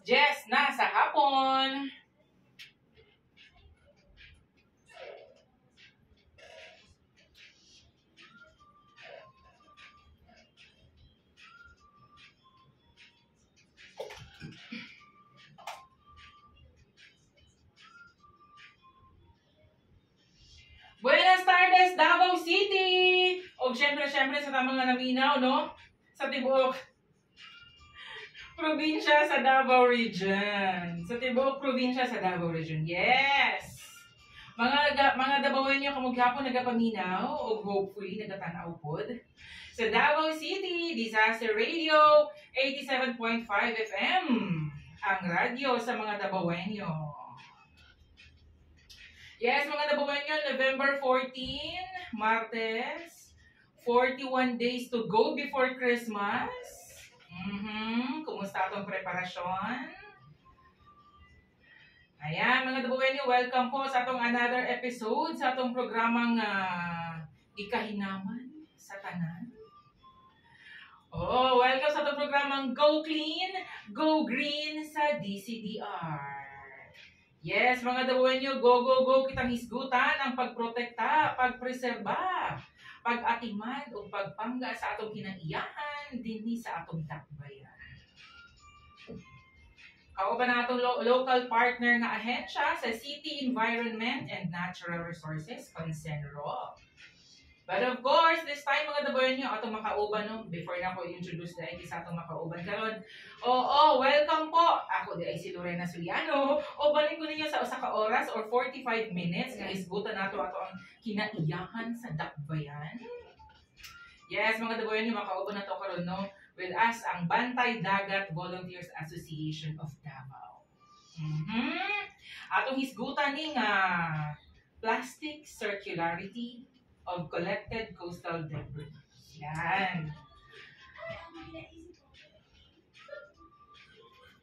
Jess na sa hapon. Buenas tardes, Davao City! O syempre sa tamang nga naminaw, no? Sa tibuok probinsya sa Davao Region. Sa tibuok probinsya sa Davao Region. Yes! Mga Davaoenyo kamughapon nagapaminaw o hopefully nagatanaw pod sa Davao City Disaster Radio 87.5 FM. Ang radyo sa mga Davaoenyo. Yes, mga Davaoenyo, November 14, Martes, 41 days to go before Christmas. Kumusta atong preparasyon? Ayan, mga Davaoenyo, welcome po sa atong another episode sa atong programang Ikahinaman sa Tanan. Oh, welcome sa atong programang Go Clean, Go Green sa DCDR. Yes, mga Davaoenyo, go kitang hisgutan ang pagprotekta, pagpreserba, pag-atiman o pagpangga sa atong kinaiyahan dinhi sa atong dakbayan. Kauban na atong local partner nga ahensya sa City Environment and Natural Resources, Consenro. But of course, this time mga Davaoenyo, atong makauban no, before na ako introduce na sa atong makauban karon. Welcome po. Ako di ay si Lorena Suliano. O balik ko ninyo sa usa ka oras or 45 minutes nga isgutan nato ato ang kinaiyahan sa dakbayan. Yes, mga Davaoenyo, makauban nato karon no. With us ang Bantay Dagat Volunteers Association of Davao. Atong hisgutan ning plastic circularity of collected coastal debris. Yan.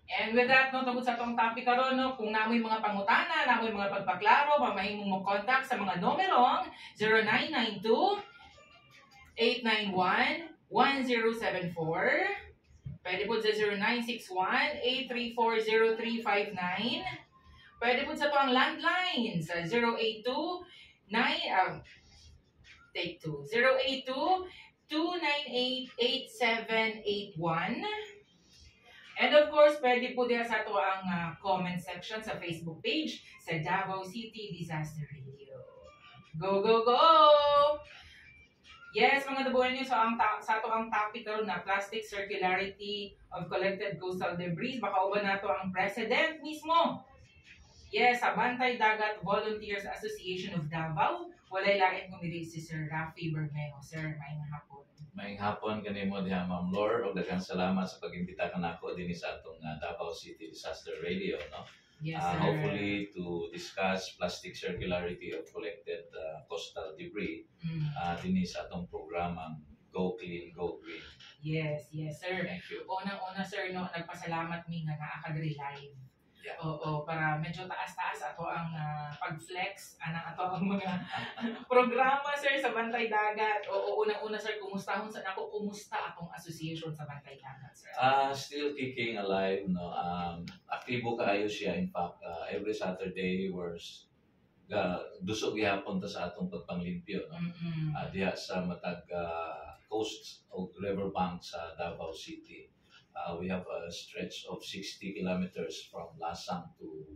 And with that, no, tungkol sa itong topic karon, no, kung namoy mga pangutana, namoy mga pagpaklaro, mamahimong mo contact sa mga numerong 0992-891-1074. Pwede po sa 0961-834-0359. Pwede po sa ito ang landline sa 082-298-8781. And of course, pwede po din sa ito ang comment section sa Facebook page sa Davao City Disaster Radio. Go! Yes, mga Davaoenyo, so sa ito ang topic karon na plastic circularity of collected coastal debris. Baka uban na ito ang president mismo. Yes, sa Bantay Dagat Volunteers Association of Davao. Walay lain kung dili si Sir Rafi Bermejo. Sir, maayong hapon. Maayong hapon kanimo diha Ma'am Lor, og daghang salamat sa pag-imbita kanako dinhi sa atong Davao City Disaster Radio, no. Yes, sir. Hopefully to discuss plastic circularity of collected coastal debris dinhi sa atong programang Go Clean, Go Green. Yes, sir. Thank you. Unang-una, sir, no, nagpasalamat mi nga naa ka diri live. Yeah. Oo, para medyo taas-taas ato ang pag-flex anang ato ang mga programa, sir, sa Bantay Dagat. Oo, unang-una, sir, kumusta atong association sa Bantay Dagat, sir? Still kicking alive, no. Aktibo kaayo siya. In fact, every Saturday we're dusog gihapon ta sa atong pagpanglimpyo, no. Diha sa matag coast o riverbank sa Davao City. We have a stretch of 60 kilometers from Lasang to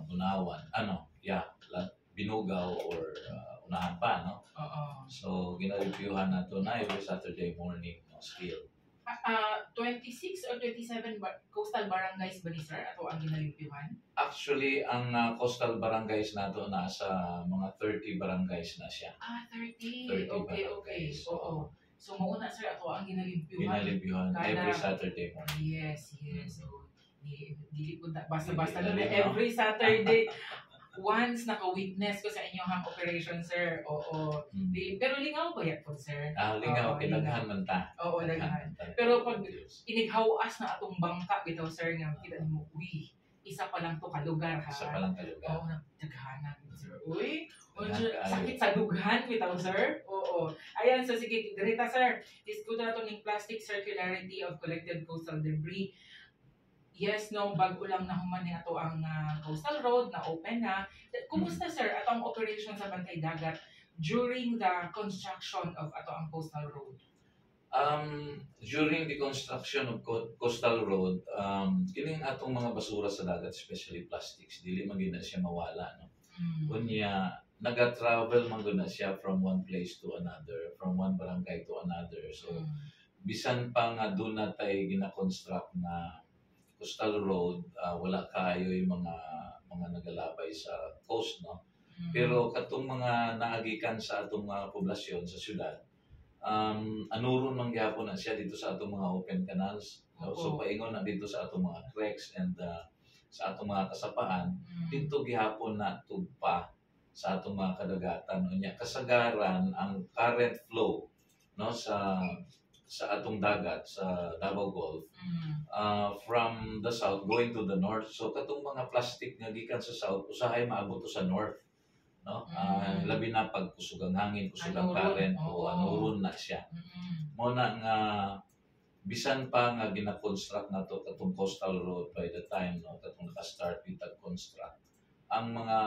Bunawan. Binugaw or unahan pa, no? So, gina-reviewhan nato na every Saturday morning, no, still. 26 or 27 coastal barangays ba ni sir? Ato ang ginalimpyuhan? Actually, ang coastal barangays nato nasa mga 30 barangays na siya. 30. 30 Okay. barangays. Oo. So, mauna sir, ato ang ginalimpyuhan. Ginalimpyuhan every Saturday morning. Yes. So, dili po basta-basta Dili, na every Saturday. Once naka-witness ko sa inyong operation, sir. Oo. Pero lingaw ba yan po, sir? Lingaw, kinaghan man ta. Oo, daghan. Pero pag inighawas na atong bangka, bitaw, sir, nga kita mo, uy, isa pa lang to kalugar, ha? Isa pa lang kalugar. Oo, nagdaghanan, sir. Uy, sakit sa dughan, bitaw, sir. Oo. Ayan, so sige, dirita, sir. Diskuto na ito ng plastic circularity of collected coastal debris. Yes, no, bago lang na human ni ato ang coastal road na open na. Kumusta sir ato ang operation sa Bantay Dagat during the construction of ato ang coastal road? During the construction of coastal road, kining atong mga basura sa dagat, especially plastics, dili man gyud na siya mawala, no. Unya naga-travel man gyud na siya from one place to another, from one barangay to another. So bisan pa nga doon natay gina-construct na coastal road, wala kayo yung mga nagalabay sa coast, no. Pero katong mga naagikan sa atong mga poblasyon sa syudad, anuron man gyapon na siya dito sa atong mga open canals. So paingon na dito sa atong mga creeks and sa atong mga kasapaan, dito gihapon na tugpa sa atong mga kadagatan. Unya kasagaran ang current flow, no, sa atong dagat sa Davao Gulf, from the south going to the north. So katong mga plastic nga gikan sa south usahay maabot to sa north, no. Labi na pag kusog ang hangin, kusog ang current, o anuron na siya. Mo na nga bisan pa nga gina-construct na to katong coastal road by the time, no, katong naka-start with construct, ang mga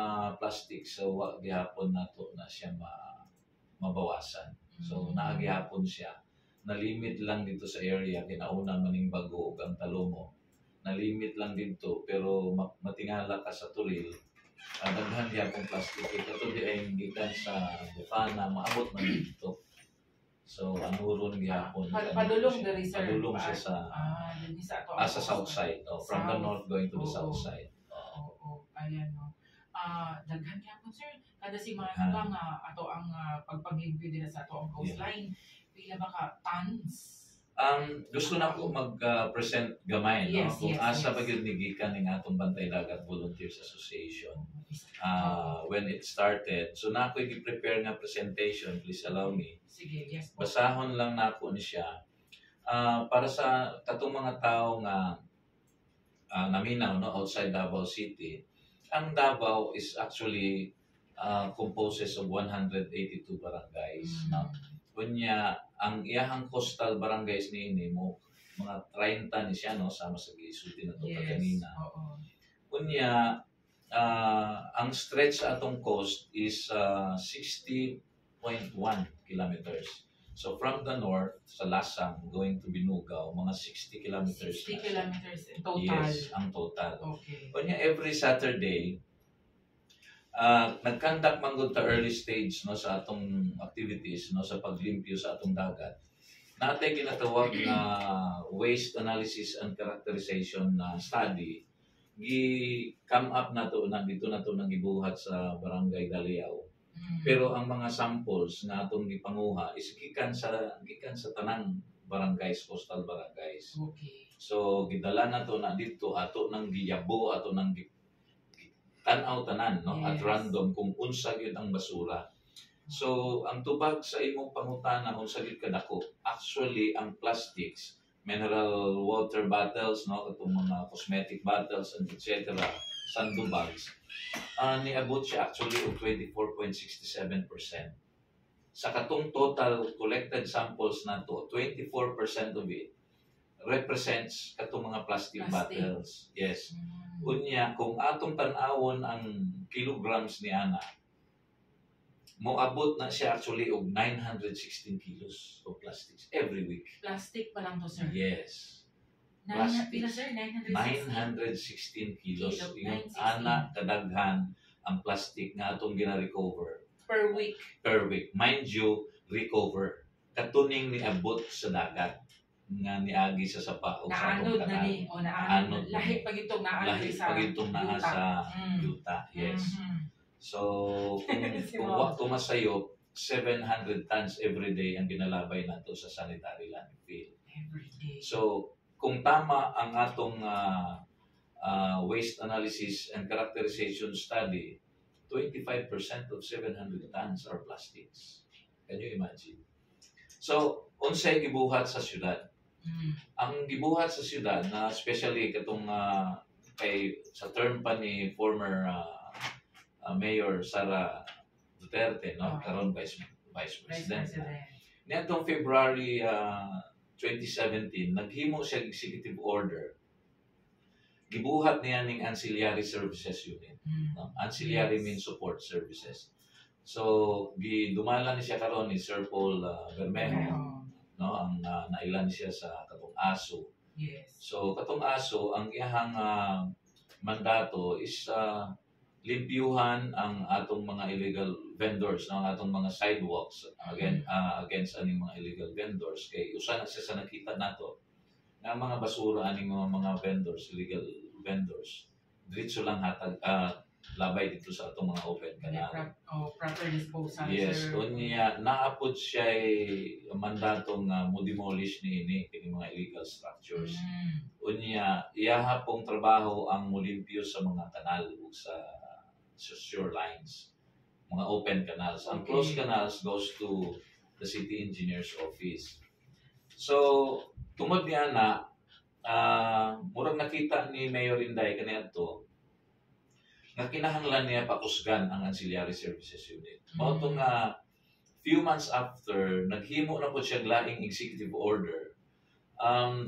plastic so gihapon nato na siya mabawasan. So naagihapon siya. Na-limit lang dito sa area kinauna maning Bago ug ang Talomo. Na-limit lang dito pero matingala ka sa Turil, daghan gyapon plastic ito di ay gikan sa Bukana maabot man dito. So anuron gyapon padulong diri sir. Padulong siya sa sa south side, from the north going to the south side. Ayan, no. Daghan gyapon sir kada semana ba nga ato ang pagpaglimpyo dira sa ato ang coastline. Pila ba ka tons? Gusto na ko mag-present gamay, no? Kung asa ba gyud gikan ning atong Bantay Dagat Volunteers Association when it started. So na ako gi-prepare nga presentation, please allow me. Sige, yes po. Basahon lang nako ni siya para sa katong mga tao nga naminaw, no, outside Davao City. Ang Davao is actually composes of 182 barangays, no. Kunya ang iyahang coastal barangays niini mo mga 30 ni siya, no, sama sa gisulti na to kanina. Kunya ang stretch sa atong coast is 60.1 kilometers. So from the north sa Lasang going to Binugaw, mga 60 kilometers. 60 kilometers in total. Yes, ang total. Okay. Kunya every Saturday nag-conduct man gud ta early stage, no, sa atong activities, no, sa paglimpyo sa atong dagat. Natay ginatawag na waste analysis and characterization na study. Come up na to na dito na to nang gibuhat sa Barangay Daliao. Pero ang mga samples na atong gipanguha is gikan sa tanang barangays, coastal barangays. Okay. So gidala na to na dito ato nang giyabo, ato nang tan-aw tanan, no, at random kung unsa gyud ang basura. So ang tubag sa imong pangutana unsa gyud kadako, actually ang plastics, mineral water bottles, no, katong mga cosmetic bottles and etc., sandubags, niabot siya actually og 24.67%. Sa katong total collected samples nato, 24% of it represents katong mga plastic bottles. Yes. Unya kung atong tan-awon ang kilograms ni ana, moabot na siya actually og 916 kilos of plastics every week. Plastic pa lang to, sir? Yes. Pila, sir? 916 kilos. Yung ana kadaghan ang plastic nga atong gina-recover. Per week? Per week. Mind you, recover. Katuning niabot sa dagat nga niagi sa sapa o sa atong kanal. Naanod. Lahi pagitong naanod sa yuta. Yes. So, kung wakto masayo, 700 tons every day ang ginalabay nato sa sanitary landfill. Every day. So, kung tama ang atong waste analysis and characterization study, 25% of 700 tons are plastics. Can you imagine? So, unsay gibuhat sa syudad? Ang gibuhat sa syudad, na especially katong sa term pa ni former Mayor Sara Duterte, no, karon Vice President. Niadtong February 2017, naghimo siya executive order gibuhat niya ning ancillary services unit. No? Ancillary Yes. means support services. So gidumala ni siya karon ni Sir Paul Bermejo, no, ang nailan siya sa katong ASO. Yes. So katong ASO ang iyang mandato is limpyuhan ang atong mga illegal vendors, no, ang atong mga sidewalks against aning mga illegal vendors. Kay usa na siya sa nakita nato na mga basura aning mga vendors, illegal vendors, diretso lang hatag labay dito sa atong mga open canal. Proper disposal. Yes, unya naapod siya mandatong mo demolish ni kini mga illegal structures. Unya iyaha pong trabaho ang mulimpyo sa mga kanal ug sa shorelines, mga open canals. Ang closed canals goes to the city engineer's office. So tungod niya na murag nakita ni Mayor Inday kaniadto nga kinahanglan niya pakusgan ang ancillary services unit. Mao nga few months after naghimo na po siya laing executive order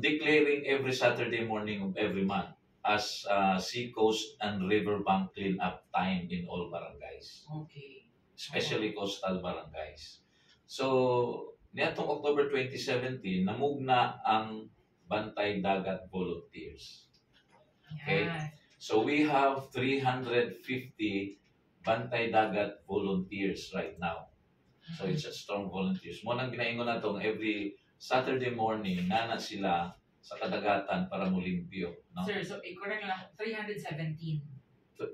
declaring every Saturday morning of every month as sea coast and riverbank cleanup time in all barangays. Okay. Especially coastal barangays. So niadtong October 2017 namugna ang Bantay Dagat Volunteers. Okay? Yeah. So we have 350 Bantay Dagat volunteers right now. So it's a strong volunteers. Mo nang ginaingon nato every Saturday morning nana sila sa kadagatan para mulimpyo, no? Sir, so correct lang 317.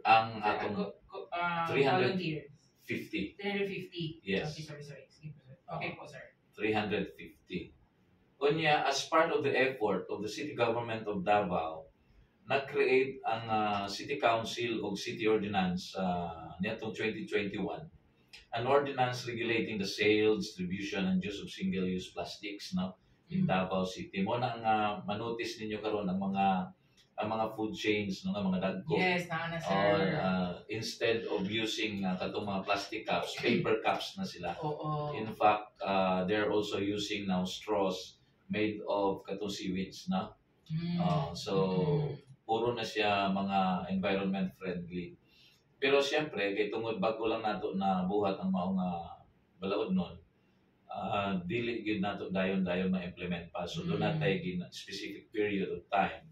Ang atong 350. 350. Yes. Okay, sorry. Okay po, sir. 350. Kunya, as part of the effort of the city government of Davao, nag-create ang City Council o City Ordinance nitong 2021, an ordinance regulating the sale, distribution, and use of single-use plastics, no, in Davao City. Mo na ang manotice ninyo karon ang mga food chains, no, mga dagko. Yes, na sir. Instead of using katong mga plastic cups, paper cups na sila. Oo. In fact, they're also using now straws made of katong seaweeds, no? So puro na siya mga environment friendly. Pero siyempre, kay tungod bago lang nato na buhat ang maong balaod nun, dili gid nato dayon-dayon ma-implement pa. So doon natay gin specific period of time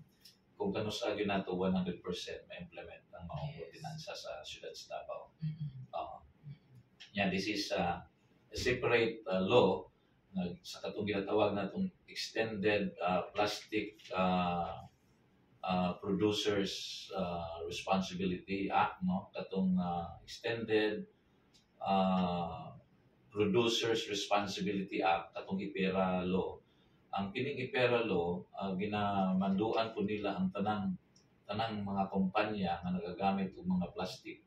kung kano sa gyud nato 100% ma-implement ang maong ordinansa sa siyudad sa Davao. This is a separate law sa katong ginatawag natong Extended Plastic Producers Responsibility Act, no, katong Extended Producers Responsibility Act, katong IPERA law. Ang kining IPERA law ginamanduan po nila ang tanang mga kumpanya nga nagagamit og mga plastic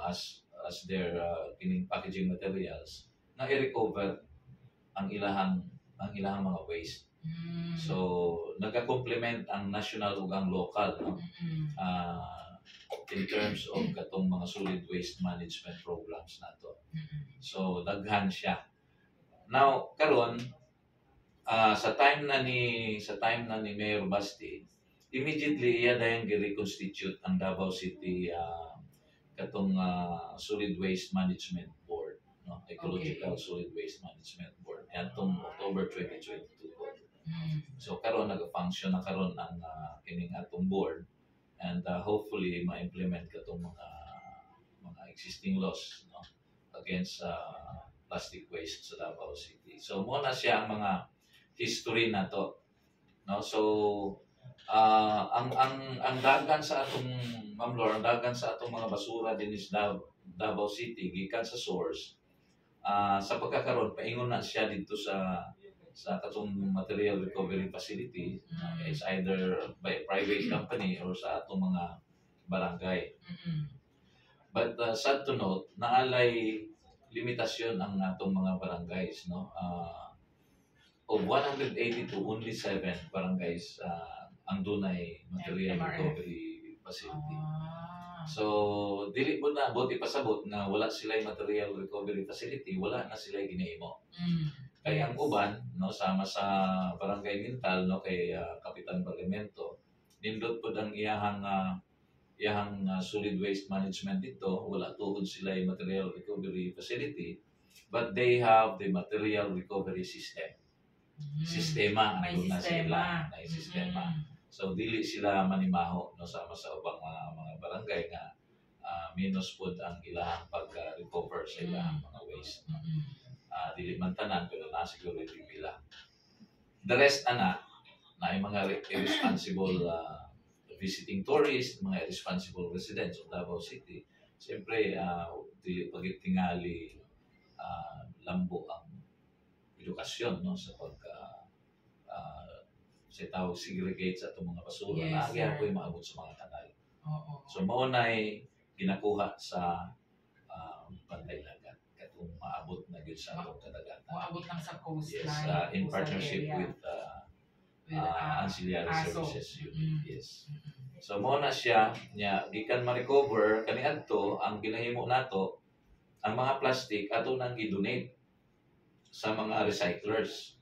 as their kining packaging materials na i-recover ang ilahang mga waste. So nagakomplement ang national ug ang local, no, in terms of katong mga solid waste management programs nato. So daghan siya. Now karon sa time na ni Mayor Basti, immediately iya dayon gi-reconstitute ang Davao City katong solid waste management board, no, ecological solid waste management board atong October 2022. So karon nag-function na karon ang kining atong board, and hopefully ma-implement katong mga existing laws, no, against plastic waste sa Davao City. So mo na siya ang mga history nato, no. So ang dagan sa atong Ma'am Lor, ang dagan sa atong mga basura din is Davao City gikan sa source. Sa pagkakaroon paingon na siya dito sa katong material recovery facility. It's either by a private company or sa atong mga barangay. But sad to note, naalay limitasyon ang atong mga barangays, no. Of 182, only 7 barangays ang dunay material recovery facility. So dili mo na buti pasabot na wala sila material recovery facility, wala na sila ginahimo. Kaya ang uban, no, sama sa barangay Mintal, no, kay Kapitan Parlimento, nindot po ang iyahang solid waste management dito. Wala tuod sila yung material recovery facility, but they have the material recovery system. Sistema May andun na sistema. sila, may sistema. So dili sila manimaho no sama sa ubang mga barangay nga minus pod ang ilang pag-recover sa ilang mga waste. No? Dili man tanan pero na siguro yung pila. The rest na yung mga irresponsible visiting tourists, mga irresponsible residents of Davao City. Siyempre, dili pagtingali lambo ang edukasyon no sa sa tawag segregate sa itong mga basura Yes, na agya sir. po yung maabot sa mga kanal. Oo. So maunay ginakuha sa Bantay Dagat katong maabot na gyud sa atong kadagatan. Maabot lang sa coastline. Yes, in coastal partnership area. with With, Ancillary ASO. Services Unit. Yes. So mo na siya nya gikan ma-recover kaniadto ang ginahimo nato ang mga plastic ato nang gi-donate sa mga recyclers.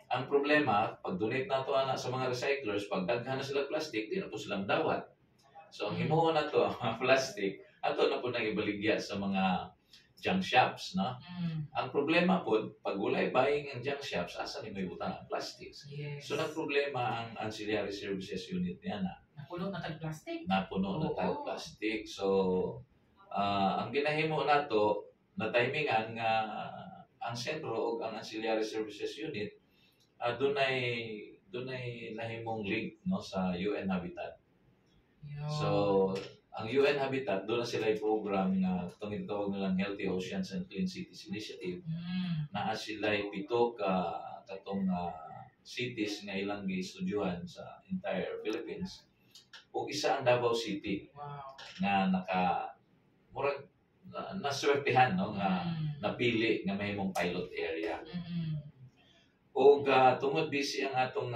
Ang problema, pag donate nato ana sa mga recyclers, pag daghan na sila plastic, di na po silang dawat. So ang himuon nato ang mga plastic ato na po nang ibaligya sa mga junk shops, no? Ang problema po, pag walay buying ang junk shops, asa ni may butang ang plastics. Yes. So nagproblema ang Ancillary Services Unit niya na Napuno na tag-plastic. napuno na Oo. tag plastic. So ang ginahimo nato na timingan nga ang sentro o ang Ancillary Services Unit dunay nahimong link no sa UN Habitat. Yo. So ang UN Habitat doon na sila program nga tawag nilang Healthy Oceans and Clean Cities Initiative. Naa sila pito ka katong cities nga ilang gistudyuhan sa entire Philippines. O isa ang Davao City Wow. nga murag naswertihan no nga napili nga mahimong pilot area. O tungod busy ang atong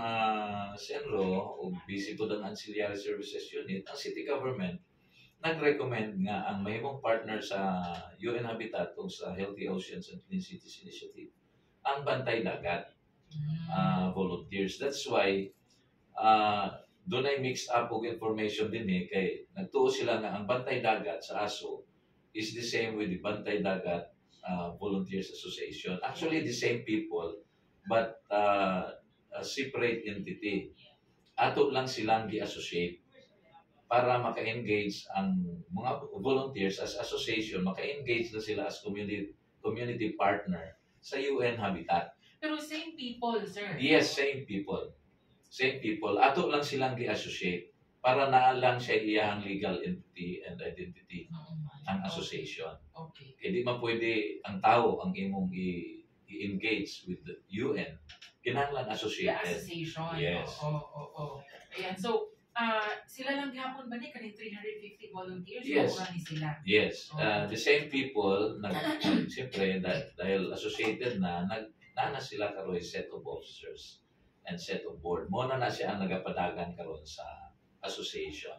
senro o busy po ang Ancillary Services Unit, ang city government nag-recommend nga ang mahimong partner sa UN Habitat o sa Healthy Oceans and Clean Cities Initiative ang Bantay Dagat volunteers. That's why doon ay mixed up og information din kay nagtuo sila nga ang Bantay Dagat sa ASO is the same with the Bantay Dagat Volunteers Association. Actually, the same people, but a separate entity. Ato lang silang gi-associate para maka-engage ang mga volunteers as association, maka-engage na sila as community partner sa UN Habitat. Pero same people, sir. Yes, same people. Same people. Ato lang silang gi-associate para naalang siya iyang legal entity and identity ang association. Okay. Kaya di man pwede ang tao ang imong i-engage with the UN. Kinahanglan The associated. association. Yes. Oo. Ayan. So, sila lang gihapon ba ni kaning 350 volunteers? Yes. O ni sila? Yes. The same people, siyempre, dahil associated na sila karoon set of officers and set of board. Muna na siya ang nagapadagan karoon sa association.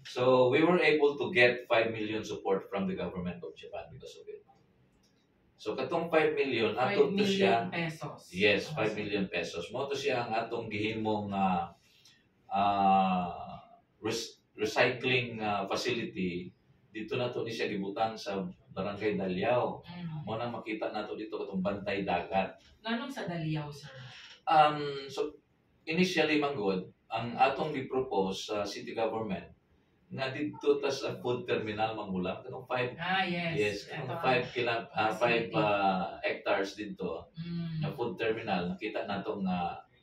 So, we were able to get 5 million support from the government of Japan because of it. So, katong 5 million, 5 ato to siya, million pesos. yes, 5 million pesos. Mo to siya ang atong gihimong recycling facility. Dito na to ni siya gibutang sa Barangay Dalyao. Mo na makita nato dito katong Bantay Dagat. Nganong sa Daliao, sir? So initially manggod ang atong gi-propose sa city government nga dito ta sa food terminal Mangulam kanang 5 Yes. kanang Ito, 5 hectares dito na food terminal. Nakita natong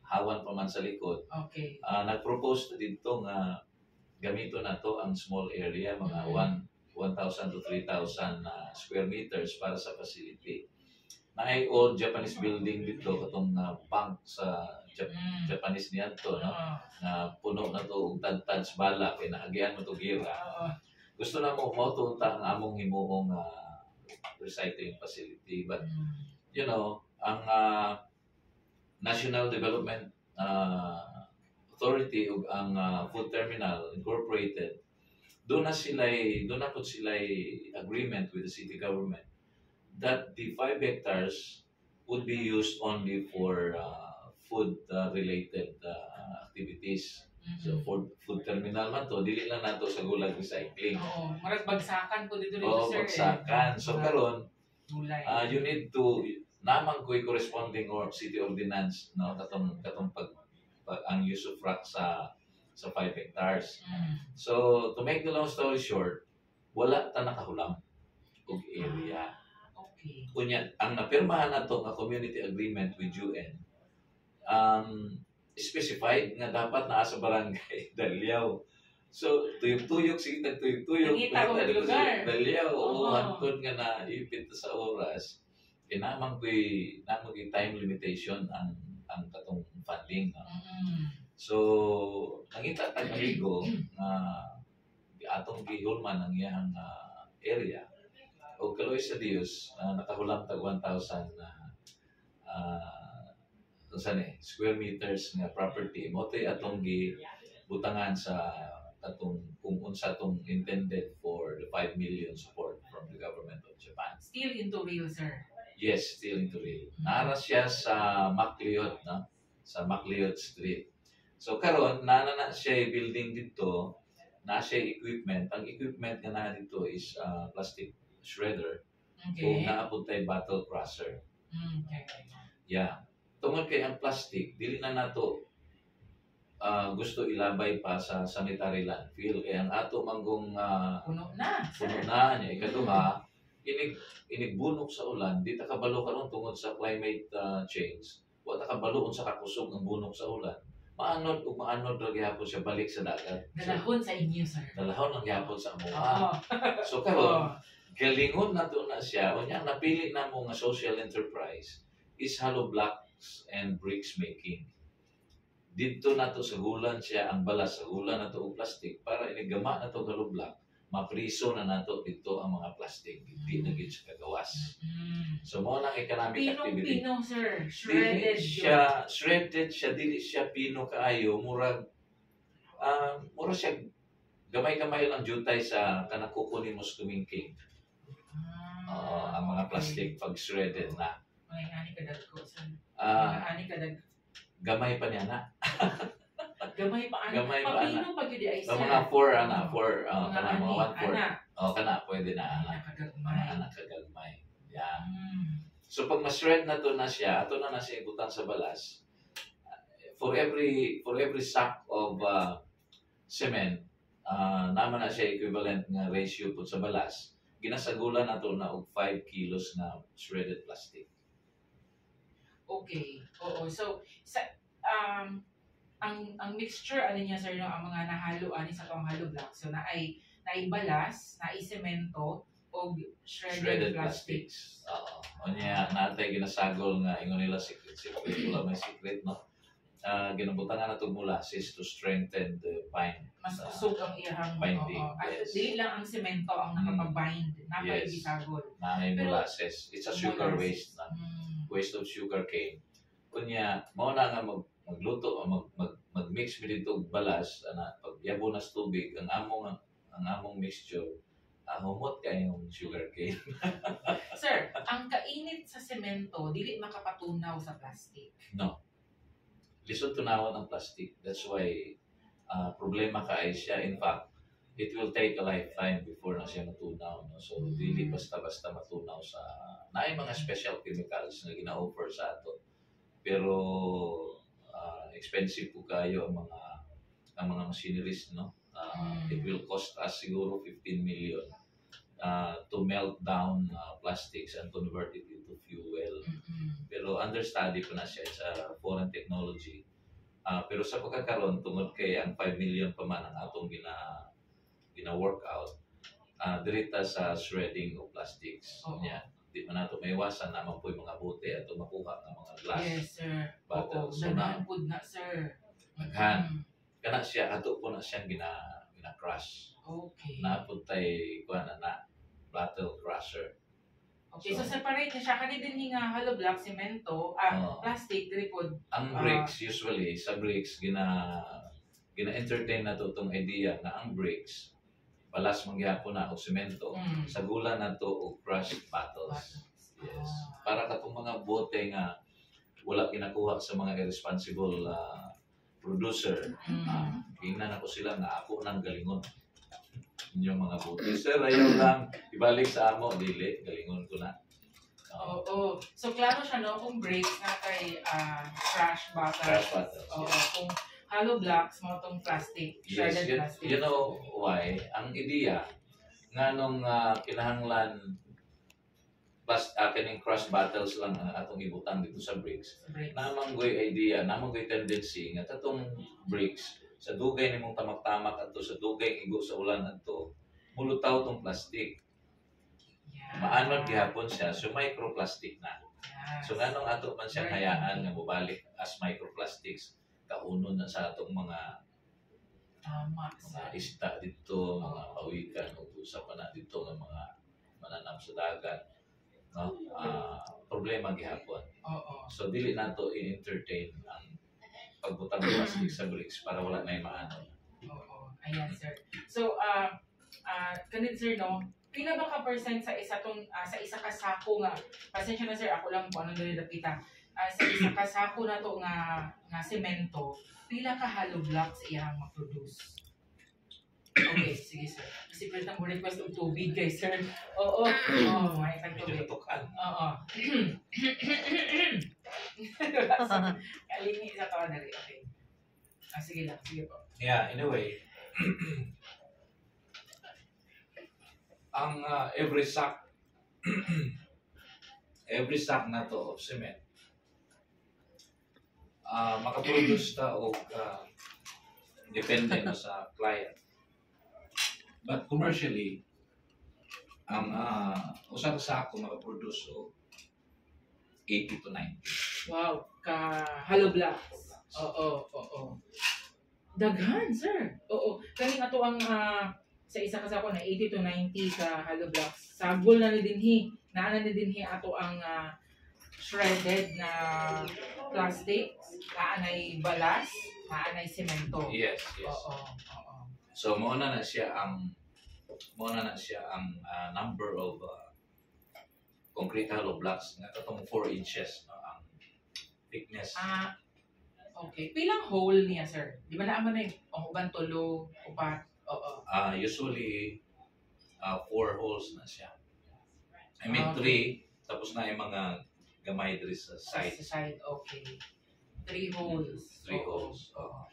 hawan pa man sa likod. Okay. Nag-propose dito nga gamito na to ang small area mga 1,000 to 3,000 square meters para sa facility. Naay old Japanese building dito katong bank sa Japanese niyan to no na puno na to og tadtads bala kay naagian mo to gira. Gusto na mo to ang among himuong recycling facility, but you know ang National Development Authority ug ang Food Terminal Incorporated doon na po sila agreement with the city government that the 5 hectares would be used only for food related activities. So food terminal man to, dili lang nato sa gulag recycling. Oo, marag bagsakan po dito Oo, sir. bagsakan. So karon, Gulay. you need to namang ko'y corresponding or city ordinance no katong ang use of rock sa 5 hectares. So to make the long story short, wala ta nakahulam og area. Okay. Kunya ang napirmahan nato nga community agreement with UN specified nga dapat naa sa barangay Dalyaw. So tuyok-tuyok sige tuyok-tuyok Nangita og lugar. Dalyaw o hantod nga naipit sa oras. Kinamang ko'y time limitation ang katong funding. So, nangita tag-aligo na atong gihulman ang iyang area. O kaloy sa Dios, nakahulam tag 1,000 square meters nga property. Moto'y atong gibutangan sa atong kung unsa atong intended for the 5 million support from the government of Japan. Still into real, sir? Yes, still into real. Nara siya sa Macleod, no? Sa Macleod Street. So karon na siya building dito, na siya equipment. Ang equipment nga na dito is plastic shredder. Okay. Kung naapuntay battle crusher. Okay. Yeah. Tungod kay ang plastic, dili na nato gusto ilabay pa sa sanitary landfill. Kaya ang ato manggong puno na niya. Ikaduha, inigbunok sa ulan, di ta kabalo karon tungod sa climate change. Wa ta kabalo unsa kakusog ang bunok sa ulan. Maanod ra gyapon siya balik sa dagat. Dalahon sa inyo, sir. Dalahon ang gyapon sa amuha. So karon, galingon nato na siya. Unya napili na mo nga social enterprise is hollow blocks and bricks making. Dito nato sa gulan siya ang balas sa gulan nato og plastic para inigama nato hollow block. Mapriso na nato dito ang mga plastic. Hindi na gid siya kagawas. So mo nang economic activity. Pino, sir. Shredded siya. Dili siya pino kaayo. Mura siya gamay-gamay lang jutay sa kanang kukunin mo sa tumingking. Ang mga plastic pag shredded na. May ani kadag ko, sir. Ani kadag. Gamay pa niya na. Gamay pa ana. Papino pag yun ay sir. Mga 4 mga 1/4. Kana pwede na ana. Ana kagagmay. Yeah. So pag ma-shred na to na siya, ato na siya ibutan sa balas. For every sack of cement, naman na siya equivalent nga ratio po sa balas. Ginasagulan nato na og 5 kilos na shredded plastic. Okay. Oo. So ang mixture ano niya sir no, ang mga nahalo ani sa tong hollow block. So naay balas, naay semento o shredded plastics. Oo. Unya natay ginasagol nga ingon nila secret wala may secret no. Ginabutan na natong molasses to strengthen the bind. Mas kusog ang iyang binding. Yes. Dili lang ang semento ang nakapag-bind, napay gisagol. Naay molasses. It's a sugar waste na. Waste of sugar cane. Unya mao na nga magluto mag-mix mi dito og balas ana pag yabo na sa tubig ang among mixture humot kay yung sugar cane. Sir, ang kainit sa semento dili makapatunaw sa plastic. No. Lisod tunawon ang plastic. That's why problema kaay siya. In fact, it will take a lifetime before na siya matunaw. No? So, dili basta-basta matunaw sa naay mga special chemicals na gina-offer sa ato. Pero expensive po kayo ang mga machineries, no? It will cost us siguro 15 million to melt down plastics and convert it into fuel. Pero understudy pa na siya sa foreign technology. Pero sa pagkakaroon, tungod kay ang 5 million pa man ang atong gina-workout, dirita sa shredding of plastics. Yeah. Di man nato maiwasan naman po yung mga bote at makuha ng mga glass. Yes, sir. Bottles. So na po na, sir. Kana siya, ato po na siyang gina-crush. Okay. Napuntay, kuha na, battle crusher. Okay, so separate na siya. Kani din nga hollow block, semento, plastic, diri pod. Ang bricks, usually, sa bricks, gina-entertain na to itong idea na ang bricks, balas mangyapon na o semento, sa gula na to o crushed bottles. Yes. Para katong mga bote nga wala kinakuha sa mga irresponsible producer. Mm. Tingnan ako sila na ako nang galingon. Inyong mga buti. Sir, ayaw lang ibalik sa amo. Dili, galingon ko na. Oo. So, klaro siya, no? Kung brakes na kay crash bottle. Crash bottles. Oo. Yes. Kung hollow blocks, mo itong plastic. Yes, Shredded plastic. you know why? Ang ideya, nga nung kinahanglan kining crush bottles lang ang atong ibutang dito sa brakes. Brakes. Namanggoy idea, namanggoy tendency nga katong brakes sa dugay nimong tamak-tamak adto sa dugay igo sa ulan adto mulutaw tong plastic. Yeah. Maanod gihapon siya, so microplastic na. Yes. So nganong ato man siya hayaan nga mobalik as microplastics kaunon na sa atong mga Tama. isda dito, mga pawikan ug usa pa na dito nga mga mananap sa dagat. No? Problema gihapon. Oo. So dili nato i-entertain ang pagbutang ng plastic sa bricks para wala na maano. Oo. Ayan, sir. So, kanit sir, no? Pila ba ka percent sa isa ka sako nga? Pasensya na sir, ako lang po anong dali napita. Sa isa ka sako na to nga semento, pila ka hollow blocks iyang ma-produce? Okay, sige sir. Kasi pwede mo request og tubig guys, sir. Oo. May tag Medyo tubig. natukan. Oo. Kalini sa tawa dali. Okay. Sige lang. Sige po. Yeah, anyway, ang every sack na to of cement makaproduce ta og depende na sa client. But commercially, ang usa ka sako makaproduce og 80 to 90. Wow, hollow blocks. Oo. Daghan, sir. Oo. Kaning ato ang sa isa ka sako na 80 to 90 ka hollow blocks. Sagol na ni dinhi. Naana ni dinhi ato ang shredded na plastic, naanay balas, naanay semento. Yes. Oo. So mauna na siya ang number of concrete hollow blocks nga katong 4 inches no, ang thickness. Okay. Pilang hole niya, sir? Di ba naaman na yung uban tulo, upat? Oo. Usually 4 holes na siya. I mean 3 tapos na yung mga gamay diri sa side. Sa side, okay. 3 holes. 3 holes. Oo.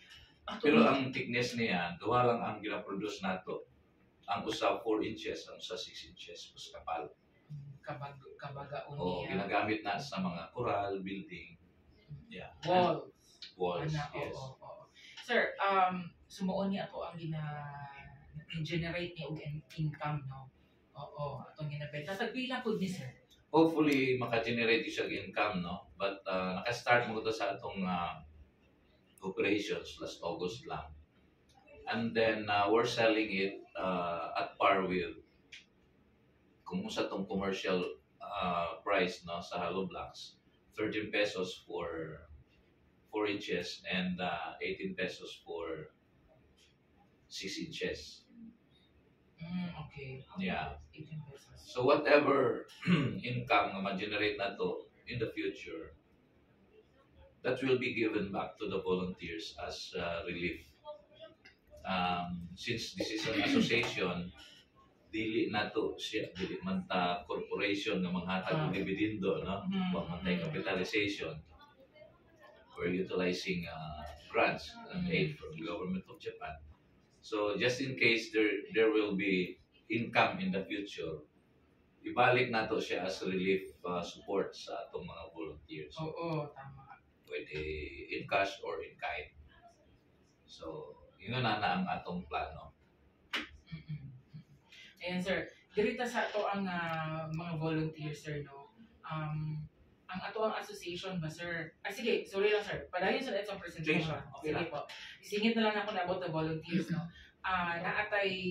Pero ang thickness niya, duha lang ang gina-produce nato. Ang usa 4 inches, ang usa 6 inches mas kapal. Kabagaon O niya. ginagamit na sa mga coral building. Yeah. Walls. Yes. Oo. Sir, sumuon niya ako ang generate niya og income, no? Oo, atong ginabenta. Tagpila po ni sir? Hopefully maka-generate siya og income, no? But naka-start mo to sa atong operations last August lang. And then we're selling it at par with kung sa tong commercial price, no, sa hollow blocks. 13 pesos for 4 inches and 18 pesos for 6 inches. Okay. Yeah. 18 pesos. So whatever income na ma-generate na to in the future, that will be given back to the volunteers as relief. Since this is an association, dili na to siya, dili man ta corporation nga manghatag og dividendo, no? Wa man tay capitalization. We're utilizing grants and aid from the government of Japan. So just in case there will be income in the future, ibalik nato siya as relief support sa atong mga volunteers. Oo, tama. Pwede in cash or in kind. So, yun na ang atong plano. Ayan sir, dirita sa ato ang mga volunteers sir, no? Ang ato ang association ba sir? Sige, sorry lang sir. Padayon sa itong presentation. Okay. Sige po. Isingit na lang ako na about the volunteers, no?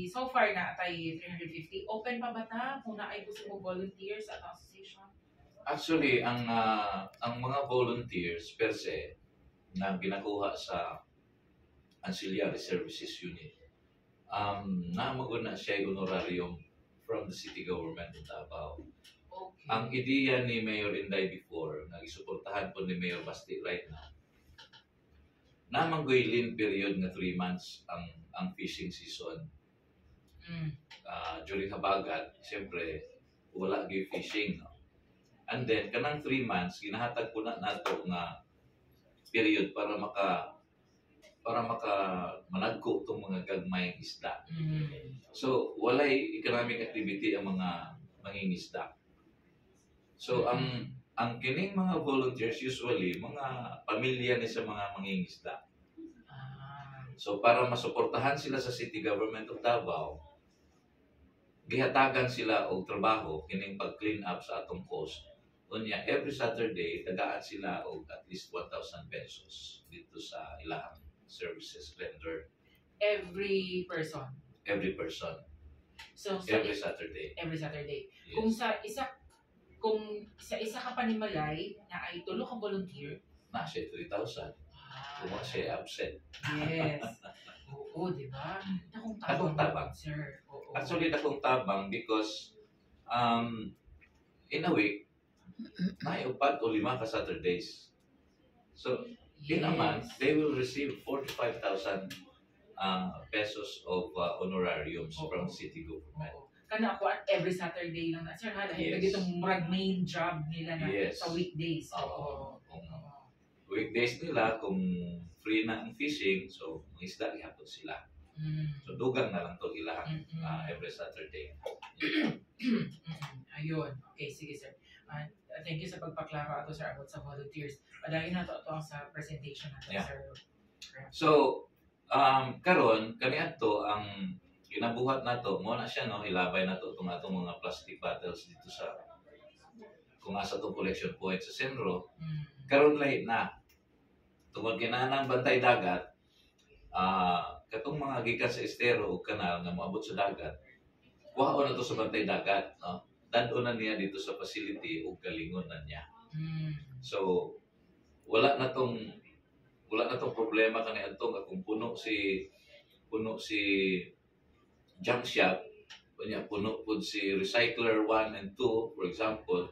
So far naatay 350. Open pa ba ta kung naay gusto mo volunteers sa atong association? Actually, ang mga volunteers per se na ginakuha sa Ancillary Services Unit, namagod na siya honorarium from the city government of Davao. Okay. Ang ideya ni Mayor Inday before, nagisuportahan po ni Mayor Basti right now, namanggoylin period nga 3 months ang fishing season. During habagat, siyempre wala gyud fishing, no? And then kanang 3 months ginahatag po na nato nga period para maka managko itong mga gagmayang isda. So walay economic activity ang mga mangingisda. So ang kining mga volunteers usually mga pamilya ni sa mga mangingisda. So para masuportahan sila sa city government of Davao, gihatagan sila og trabaho kining pag-clean up sa atong coast. Unya every Saturday tagaan sila og at least 1,000 pesos dito sa ilang services vendor. Every person. So Every Saturday. Yes. Kung sa isa ka panimalay na ay tulo ka volunteer, na siya 3,000. Kung siya absent. Yes. Oo, di ba? Dakong tabang. Sir. Oo. Actually, dakong tabang because in a week, na 4 o 5 ka Saturdays. So, in a month, they will receive 45,000 pesos of honorariums from city government. Kana ako every Saturday lang na. Sir, Yes. itong main job nila na Yes. sa weekdays. Weekdays nila, kung free na ang fishing, so mga isda, ihapon sila. So, dugang na lang to ilang every Saturday. Ayun. Okay, sige sir. Thank you sa pagpaklaro ato sir about sa volunteers. Padayon na to sa presentation natin, Yeah. sir. So, karon kani adto ang ginabuhat nato mo na siya, no, ilabay nato itong atong mga plastic bottles dito sa kung asa itong collection point sa Senro. Karon late na tungod kinahanglan bantay dagat, katong mga gikan sa estero o kanal nga moabot sa dagat, kuhaon na to sa bantay dagat, no? Dad-on na niya dito sa facility o galingon na niya. So wala na tong problema kani adto nga kung puno si junk shop, kunya puno pud si recycler 1 and 2 for example.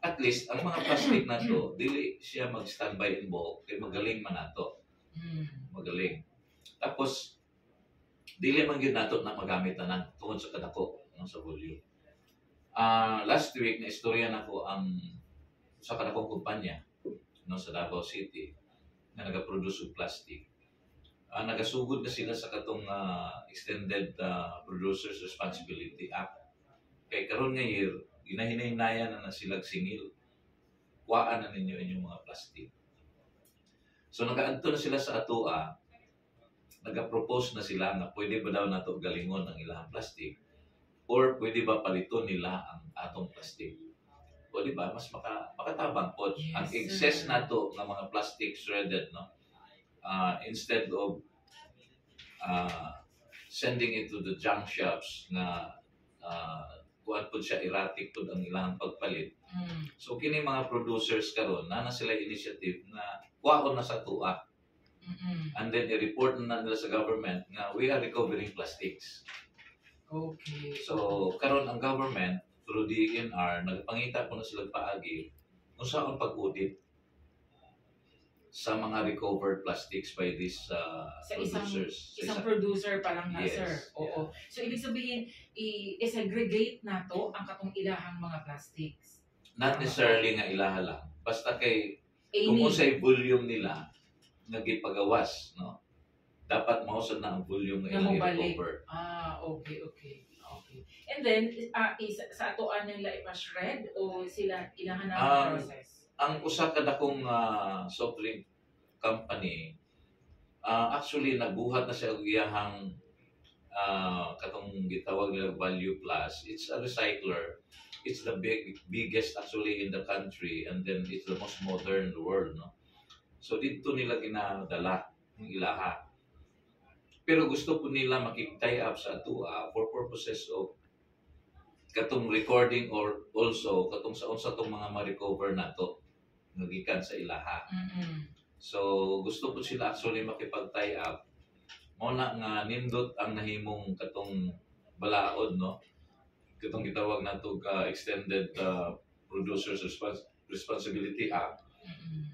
At least ang mga plastic na to dili siya mag-standby in bulk kay magaling man nato. Magaling. Tapos dili man gyud nato na magamit na tungod sa kadako ng sa volume. Last week na istorya nako ang sa kadakong kumpanya no sa Davao City na nagaproduce og plastic. Nagasugod na sila sa katong Extended Producers Responsibility Act. Kay karon nga year ginahinay-hinayan na silang singil. Kuhaan na ninyo inyong mga plastic. So nagaadto na sila sa atoa, nagapropose na sila na pwede ba daw nato galingon ang ilang plastic or pwede ba paliton nila ang atong plastic. O di ba mas makatabang po. Yes, ang excess nato ng mga plastic shredded, no, instead of sending it to the junk shops na kuan po siya erratic po ang ilang pagpalit. So kini mga producers karon na sila initiative na kuhaon na sa tuwa. And then i-report na nila sa government na we are recovering plastics. Okay. So karon ang government through DENR nagpangita po na sila paagi kung saan pag-audit sa mga recovered plastics by these producers. Isang producer pa lang na, Yes, sir. Oo. So, ibig sabihin, i-segregate na to ang katong ilahang mga plastics. Not necessarily nga ilaha lang. Basta kay kung Any. unsay volume nila nga gipagawas, no? Dapat mausad na ang volume nga ilang Namubalik. i-recover. Okay. And then, sa atoan nila ipa-shred o sila ilahan na process? Ang usa ka dakong soft drink company, actually nagbuhat na siya og iyahang katong gitawag nila Value Plus. It's a recycler. It's the biggest actually in the country, and then it's the most modern in the world, no? So dito nila ginadala ng ilaha. Pero gusto po nila makik-tie up sa atua for purposes of katong recording or also katong sa unsa tong mga ma-recover nato nagikan sa ilaha. So gusto po sila actually makipag-tie up. Muna nga nindot ang nahimong katong balaod, no? Katong gitawag nato Extended Producers Responsibility Act.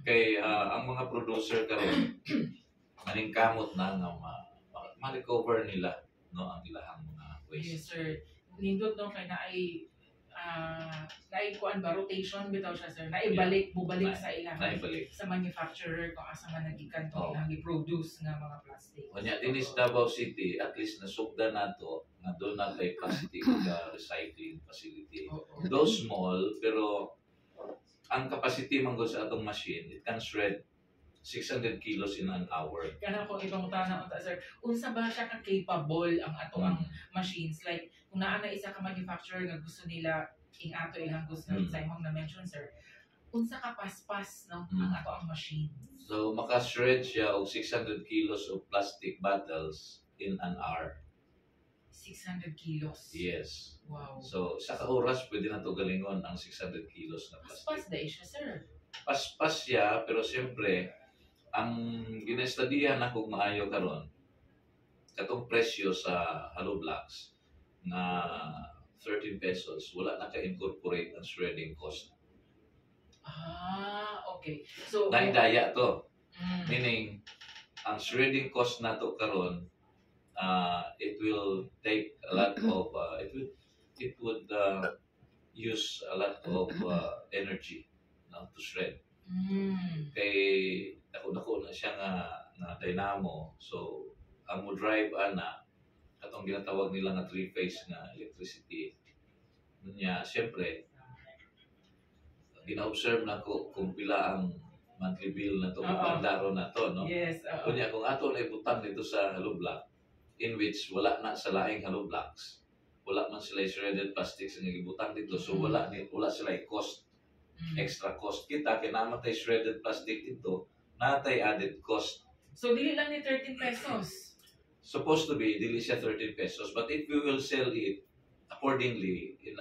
Kay ang mga producer karon maningkamot na nga ma-recover nila no ang ilahang mga waste. Yes, sir. Nindot no kay kuan ba rotation bitaw siya, sir. Naibalik bubalik sa ilang Naibalik. sa manufacturer kung asa man nagikan to Oo. ilang i-produce nga mga plastic. Kunya dinis Davao City, at least nasugda nato nga doon na kay plastic recycling facility. Oo. Though small, pero ang capacity man sa atong machine, it can shred 600 kilos in an hour. Kana ko ibang utana unta, sir. Unsa ba siya ka capable ang ato ang machines, like kung naa na isa ka manufacturer nga gusto nila ing ato ilang gusto sa imong na mention, sir, unsa ka paspas no ang ato ang machine. So maka-shred siya og 600 kilos of plastic bottles in an hour. 600 kilos. Yes. Wow. So sa oras pwede na to galingon ang 600 kilos na Paspas plastic. da siya, sir. Paspas siya, pero siyempre ang ginestadihan na kung maayo karon katong presyo sa hollow blocks na 13 pesos, wala na ka-incorporate ang shredding cost. Okay. So, Daya to. Meaning, ang shredding cost na to karon, it will take a lot of, it would use a lot of energy no, to shred. Kay dako na siya nga dynamo, so ang mo drive ana katong ginatawag nila nga three-phase nga electricity niya. Siyempre gina-observe na ko kung pila ang monthly bill na to bandaro na to, no? Yes. Kunya kung ato na ibutang dito sa hollow block in which wala na sa laing hollow blocks, wala man sila shredded plastics nga gibutang dito, so wala sila cost, extra cost. Kita kinamatay shredded plastic dito, natay added cost. So dili lang ni 13 pesos. Supposed to be dili siya 13 pesos, but if we will sell it accordingly in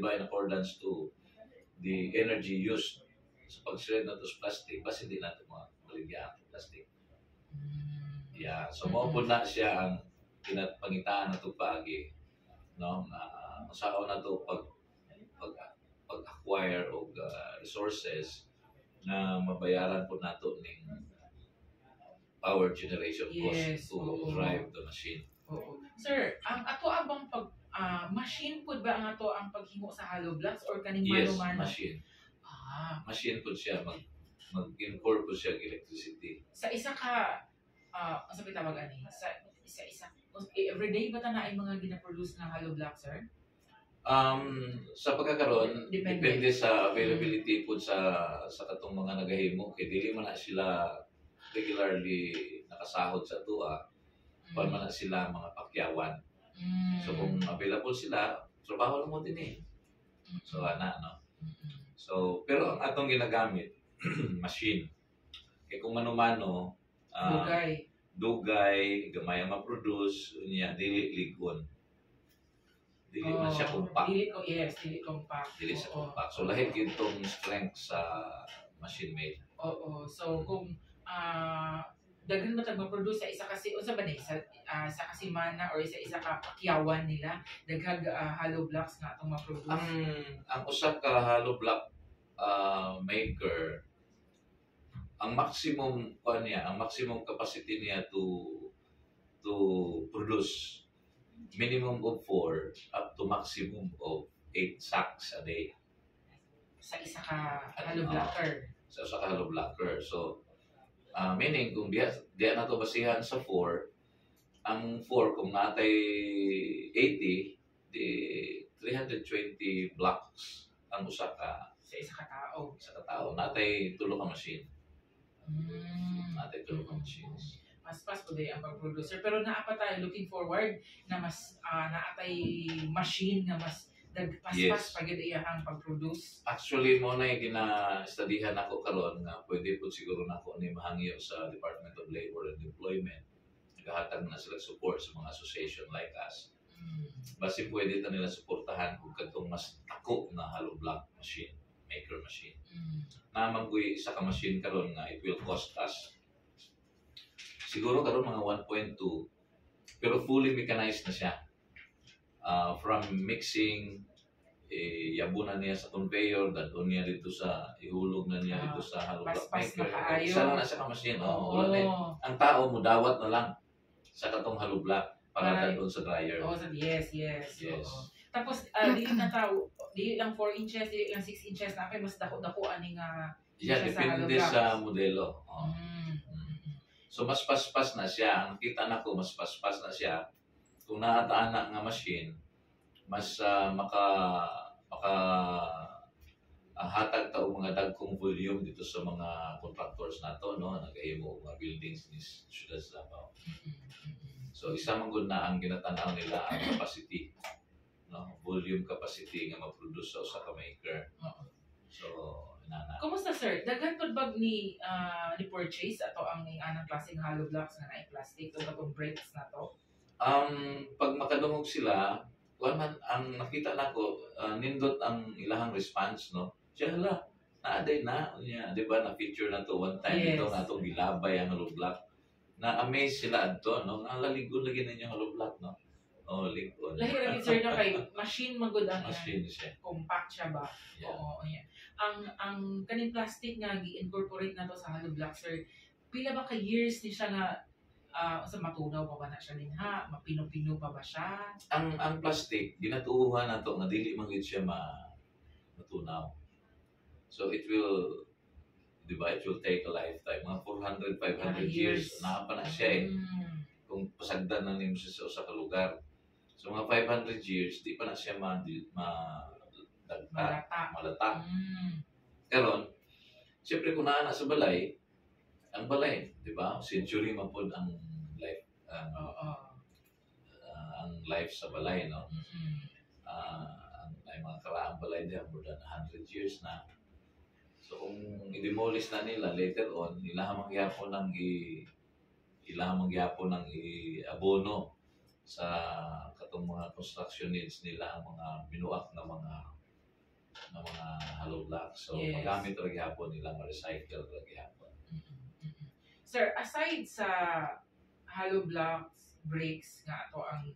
accordance to the energy used sa pag-shred na to sa plastic, basta hindi natin maligyan ang plastic. Yeah, so mo na siya ang pangitaan na to pagi, no? Masaw na to pag-acquire og resources na mabayaran po nato ning power generation cost to drive the machine. Oo. Sir, ang ato abang machine pud ba ang ato ang paghimo sa hollow blocks or kaning mano-mano? Yes, machine. Machine pud siya mag-incorporate siya og electricity. Sa isa ka asa ba tawag ani? Sa isa everyday ba ta naay mga gina-produce nga hollow blocks, sir? Sa pagkakaroon, depende sa availability po sa katong mga nagahimo. Kaya dili man na sila regularly nakasahod sa tuwa, wala man na sila mga pakyawan. So kung available sila, trabaho lang mo din eh. So no? So, pero ang atong ginagamit, machine. Kaya kung mano-mano, dugay, gamay ang ma-produce, dili ligon. Dili man siya compact. Dili compact. Dili siya compact. So lahit itong strength sa machine made. Oo. So kung daghan mo tag ma-produce sa isa kasi unsa ba ni sa kasi mana or isa ka pakyawan nila daghang hollow blocks nga atong ma-produce. Ang usa ka hollow block maker, ang maximum capacity niya to produce minimum of 4 up to maximum of 8 sacks a day. Sa isa ka hollow blocker. Sa isa ka hollow blocker. So, meaning kung diya na to basihan sa 4, ang 4 kung natay 80, di 320 blocks ang usa ka sa isa ka tao. Sa katao. Natay tulo ka machine. Natay tulo ka machines. Mas po day ang pag-producer. Pero naapa tayo looking forward na mas naatay machine na mas dagpas pag iyahang pag-produce. Actually, mo na yung gina-studyhan ako karon nga pwede po siguro na ako ni mahangyo sa Department of Labor and Employment. Nagahatag na sila support sa mga association like us. Basi pwede ta nila suportahan kung katong mas tako na hollow block machine, maker machine. Namanggoy isa ka machine karon nga it will cost us siguro karon mga 1.2, pero fully mechanized na siya. From mixing, yabunan niya sa conveyor, dadon niya dito sa, ihulog na niya dito sa hollow block Paspas na maker. kaayo. Isa lang na siya ka machine. Oo. Wala na ang tao mo dawat na lang sa katong hollow block para dadon sa dryer. Yes. Oo. Tapos, dili na tao, dili lang 4 inches, dili lang 6 inches, na kay mas dako-dako ani nga. Depende sa modelo. So, mas paspas na siya. Ang kita na ko, mas paspas na siya. Kung naataan na nga machine, mas hatag ta og mga dagkong volume dito sa mga contractors nato, no, nagahimo og mga buildings ni Ciudad Davao. So isa man gud na ang ginatanaw nila ang capacity, no, volume capacity nga ma-produce sa usa ka maker. So nana. Kumusta sir? Daghan pud bag ni purchase ato ang anang klaseng hollow blocks nga naay plastic o katong bricks na to? Pag makadungog sila, ang nakita nako, nindot ang ilahang response, no. Siya hala, naaday na niya, di ba, na-feature na to one time ito nga itong gilabay ang hollow block. Na-amaze sila adto, no. Nalaligon lagi na yung hollow block, no. Ligon. Lahi lagi sir na kay machine magud ang machine siya. Compact siya ba? Yeah. Oo, yeah. Ang kaning plastic nga gi-incorporate na to sa hollow block sir, pila ba ka years ni siya nga sa matunaw pa ba na siya dinha? Mapino-pino pa ba siya? Ang plastic, ginatuuhan na to nga dili man gid siya matunaw. So it will, di ba, it will take a lifetime. Mga 400, 500 years na pa na siya kung pasagdan na nimo siya sa usa ka lugar. So mga 500 years, di pa na siya malata. Karon, siyempre kung naa na sa balay, ang balay, di ba? Century man pod ang life. Ang life sa balay, no? Ang mga karaang balay diyan more than 100 years na. So kung i-demolish na nila later on, ilahang mangyapon ng abono sa katong mga construction needs nila, ang mga binuak na mga hollow blocks. So magamit ra gyapon nila, ma-recycle ra gyapon. Sir, aside sa hollow blocks, bricks nga ato ang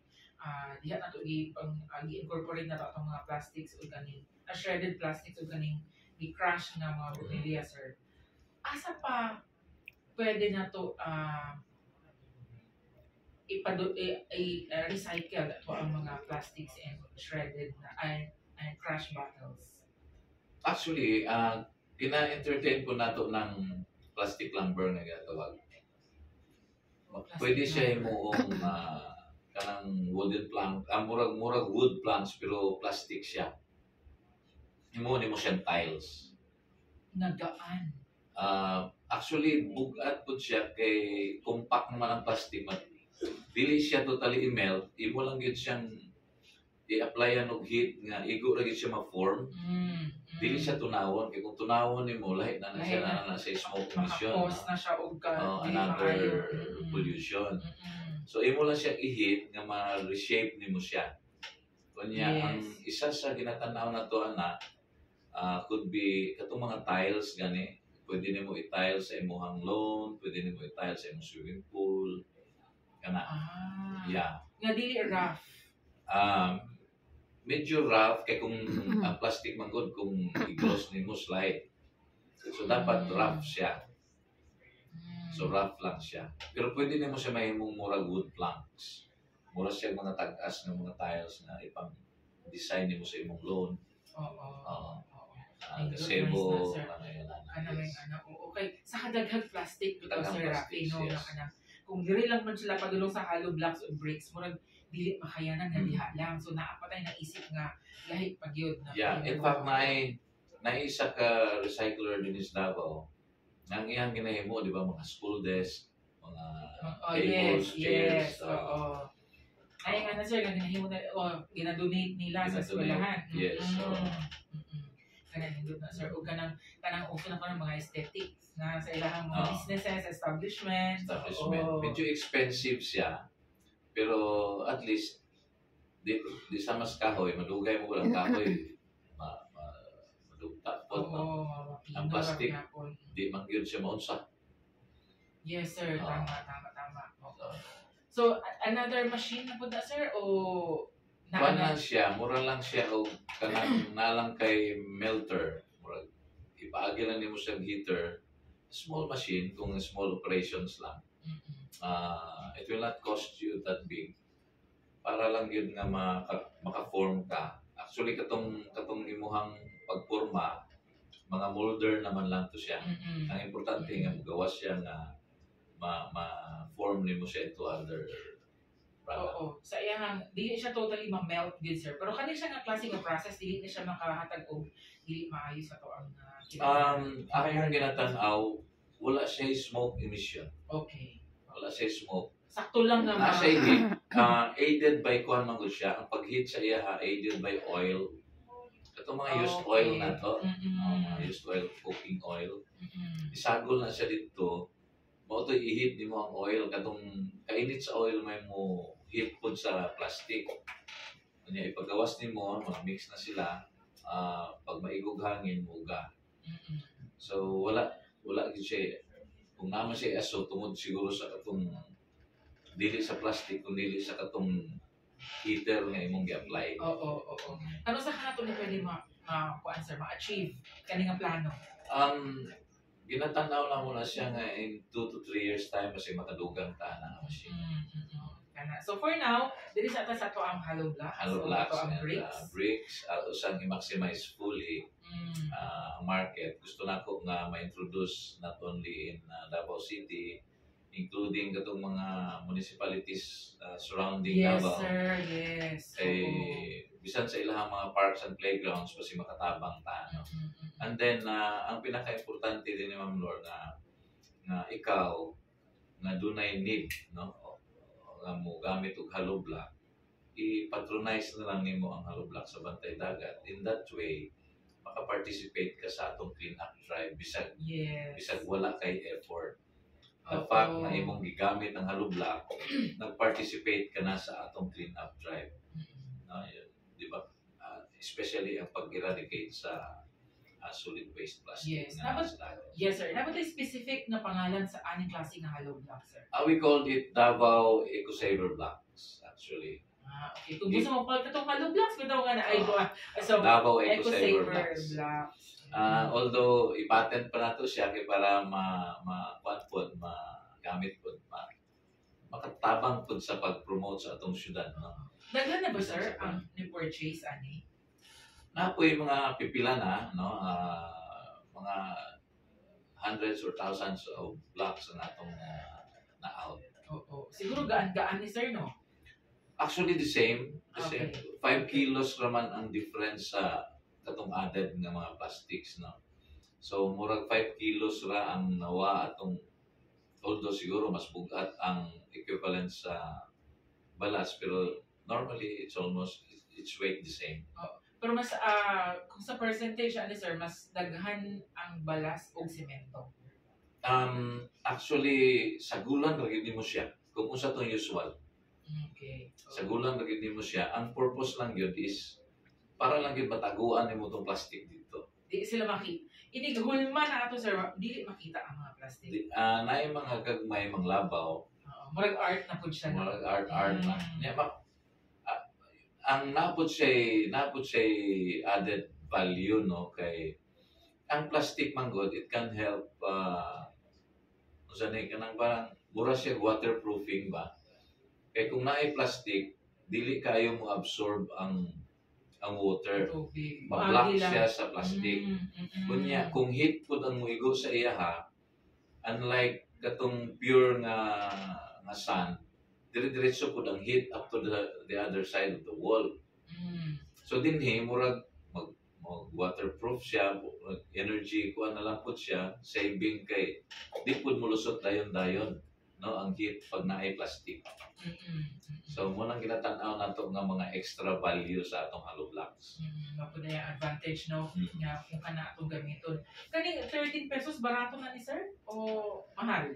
diha na to gi-incorporate na to atong mga plastics o ganing shredded plastics o ganing i-crush nga mga botelya, sir. Asa pa pwede na to recycle to ang mga plastics and shredded and crush bottles? Actually, kina-entertain po nato ng plastic lumber nga gatawag. Pwede siya himuong kanang wooden plank, murag wood planks pero plastic siya. Himo nimo siyang tiles. Nagaan. Actually, bugat po siya kay compact naman ang plastic. Dili siya totally i-melt. Imo lang yun siyang i-applyan og heat nga igo ra gyud siya ma-form. Dili siya tunawon kay kung tunawon nimo lahi na siya na sa smoke emission. Makakos na siya og another pollution. So imo lang siya i-heat nga ma-reshape nimo siya. Kunya ang isa sa ginatanaw na to could be katong mga tiles gani. Pwede nimo i-tile sa imong lawn, pwede nimo i-tile sa imong swimming pool. Kana. Yeah. Nga dili rough. Medyo rough kay kung ang plastic man gud kung i-gloss nimo slide. So dapat rough siya. So rough lang siya. Pero pwede nimo siya mahimong murag wood planks. Mura siya mga tag-as ng mga tiles na ipang design nimo sa imong lawn. Gazebo, okay. Sa kadaghang plastic to sir Rafi, no, na kung diri lang man sila padulong sa hollow blocks o bricks, murag dili makayanan nga diha lang. So naapatay na isip nga lahi pagyud na. Yeah, in fact naisa ka recycler din is Davao. Nang iyang ginahimo, di ba, mga school desk, mga tables, chairs. Ay nga na sir, ginahimo na ginadonate nila sa eskwelahan. Yes. Kanang hindot na sir, o kanang uso na ko ng mga aesthetics na sa ilang mga businesses, establishments. Medyo expensive siya, pero at least di sa mas kahoy, madugay mo lang kahoy, madugta po. Ang plastic, di man yun siya maunsa. Yes sir, tama. So, another machine na po da sir, o kuan lang siya, mura lang siya o kanang nalang kay melter. Mura ipaagi lang nimo sa heater. Small machine kung small operations lang. It will not cost you that big. Para lang yun nga maka-form ka. Actually katong imuhang pagporma, mga molder naman lang to siya. Ang importante nga magawas siya nga ma-form nimo siya into other product. Oo. Sa iyang dili siya totally ma-melt good sir. Pero kani siya nga klase nga process dili na siya makahatag og dili maayo sa to ang Akong ginatan-aw, wala siya smoke emission. Okay. Wala siya smoke. Sakto lang nga Nasa heat, aided by kuan man gud siya. Ang pag-heat sa iya aided by oil. Ito mga used oil na to. Mga used oil, cooking oil. Isagol na siya dito. Mao to i-heat nimo ang oil katong kainit sa oil may mo heat pod sa plastic. Kanya ipagawas nimo, mag-mix na sila. Pag maigog hangin muga. So wala gid siya. Kung naman siya aso tungod siguro sa katong dili sa plastic kung dili sa katong heater nga imong gi-apply. Oo. Ano sa kanato ni pwede kuan sir ma-achieve kani nga plano? Ginatanaw lang mo na siya nga in 2 to 3 years time kasi makadugang ta na ang machine. So for now, dili sa ato ang hollow blocks. Hollow blocks ang and bricks. bricks. Usang i-maximize fully ang market. Gusto na ko nga ma-introduce not only in Davao City, including katong mga municipalities surrounding Davao. Yes sir, yes. Bisan sa ilahang mga parks and playgrounds kasi makatabang ta. No? And then, ang pinaka-importante din ni Ma'am Lord na ikaw na dunay need, no? Nga mo gamit og hollow block, i-patronize na lang nimo ang hollow block sa Bantay Dagat. In that way, maka-participate ka sa atong clean up drive bisag wala kay effort. The fact na imong gigamit ang hollow block, nag-participate ka na sa atong clean up drive. No, di ba? Especially ang pag-eradicate sa solid waste plastic. Yes sir. Dapat ay specific na pangalan sa aning klase nga hollow block sir. We called it Davao Ecosaver Blocks actually. Okay. Kung gusto mo pala itong hollow blocks, kung nga na ay so Davao Ecosaver Blocks. Although i-patent pa nato siya kay para magamit pod makatabang pod sa pag-promote sa atong syudad, no. Daghan na ba sir ang ni-purchase ani? Napoy mga pipila na, no, mga hundreds or thousands of blocks na atong na-out. Oo. Siguro gaan-gaan ni sir, no? Actually, the same. 5 kilos raman ang difference sa katong added nga mga plastics, no? So, murag 5 kilos ra ang nawa atong, although siguro mas bugat ang equivalent sa balas, pero normally it's weight the same. Pero mas, kung sa percentage, ano sir, mas daghan ang balas o semento? Actually, sagulan lagi mo siya. Kung sa itong usual. Okay. Sagulan lagi mo siya. Ang purpose lang yun is, para lang yun mataguan mo itong plastic dito. Di sila makita. Inigulma na ito sir, di makita ang mga plastic. Na yung mga gagmay, mga labaw. Murag art na po siya. Murag art na. Ang napod siya added value, no, kay ang plastic manggod, it can help kanang parang mura siya waterproofing ba, kay kung naay plastic dili kayo mo absorb ang water, ma-block siya sa plastic. Kunya kung heat pud ang muigo sa iya unlike katong pure nga sand, dire-diretso po ang heat up to the other side of the wall. So dinhi murag waterproof siya, energy kuha na lang po siya, saving kay di po mulusot dayon-dayon, no, ang heat pag naay plastic. So mo nang ginatanaw nato nga mga extra value sa atong hollow blocks. Mapo na yung advantage, no, nga kung kana atong gamiton. Kaning 13 pesos barato na ni sir o mahal?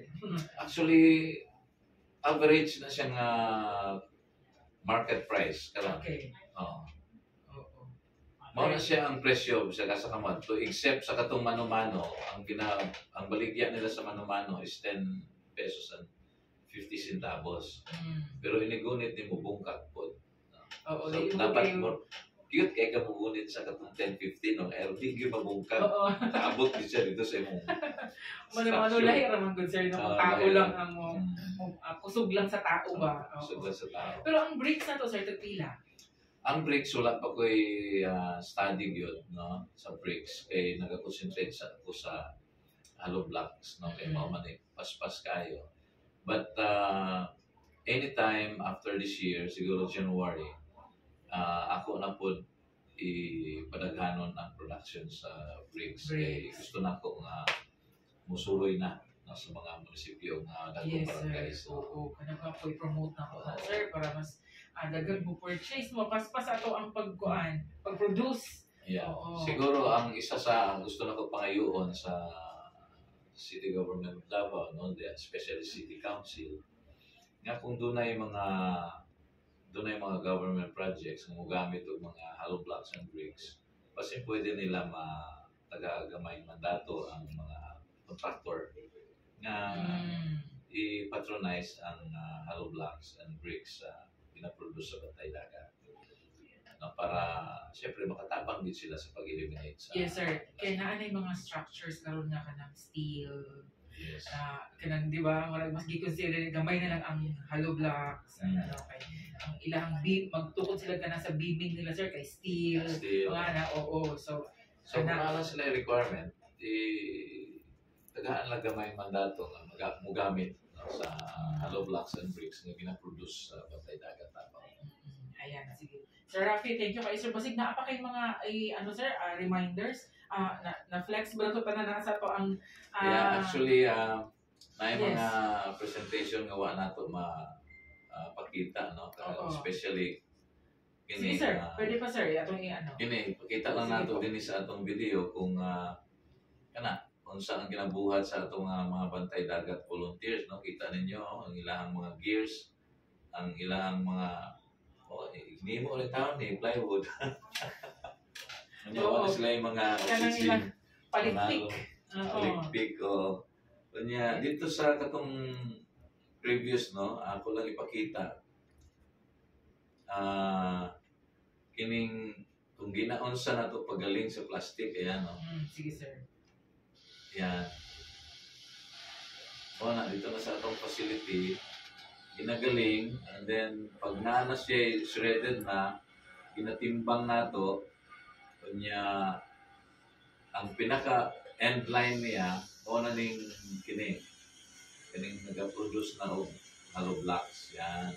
Actually average na siya nga market price karon. Okay. Mao na siya ang presyo sa kasa kamad. So except sa katong mano-mano, ang baligya nila sa mano-mano is 10 pesos and 50 centavos. Pero inigunit ni mo bungkag po. Oo, So, yung dapat kayo. mo, cute kay ka mugunit sa katong 10-15 no, LD yung mabungkag. Oo. Kaabot din siya dito sa imong Ano lahir naman good sir, no? Kung tao lahir. lang ang kusog lang sa tao ba? Kusog lang sa tao. Pero ang bricks na to sir, tagpila? Ang bricks, wala pa ko'y study yun, no? Sa bricks. Kaya nag-concentrate ako sa hollow blocks, no? Kaya mamanay, paspas kayo. But anytime after this year, siguro January, ako na po ipadaghanon ang production sa bricks. Kaya gusto na ko nga musuloy na sa mga munisipyo nga dagong barangay. So, kanang ka po i-promote na ko na sir para mas dagag mo purchase mo paspas ato ang pag-produce. Yeah. Oo. Siguro ang isa sa gusto na ko pangayoon sa City Government of Davao, no, especially City Council, nga kung doon ay mga government projects nga mogamit og mga hollow blocks and bricks, kasi pwede nila taga-gamay mandato ang mga contractor nga i-patronize ang hollow blocks and bricks sa pinaproduce sa Bantay Dagat. Para siyempre makatabang din sila sa pag-eliminate sa... Yes sir, kaya naanay mga structures karon nga kanang steel. Yes. Kanang di ba, mas gi-consider gamay na lang ang hollow blocks, kay ang ilang beam, magtukod sila kana sa beaming nila sir kay steel. So wala sila yung requirement, tagaan lang gamay mandato nga mugamit sa hollow blocks and bricks nga ginaproduce sa Bantay Dagat. Ayan, sige. Sir Rafi, thank you kayo sir. Basig na pa kay mga reminders na flexible to tanan na sa to ang actually may mga presentation nga wa nato pakita, no, especially sige sir, pwede pa sir atong kini pakita lang nato din sa atong video kung unsa ang ginabuhat sa atong mga Bantay Dagat volunteers, no. Kita ninyo ang ilang mga gears, ang ilang mga hindi mo ulit taon plywood. Ano sila yung mga palikpik o kanya dito sa katong previous, no, ako lang ipakita kining kung ginaunsa na to pagaling sa plastic, ayan, no. Sige sir. Yan. Dito na sa atong facility ginagaling, and then pag na siya shredded na, ginatimbang nato, kanya ang pinaka end line niya, na ning kining nag-produce na og hollow blocks. Yan.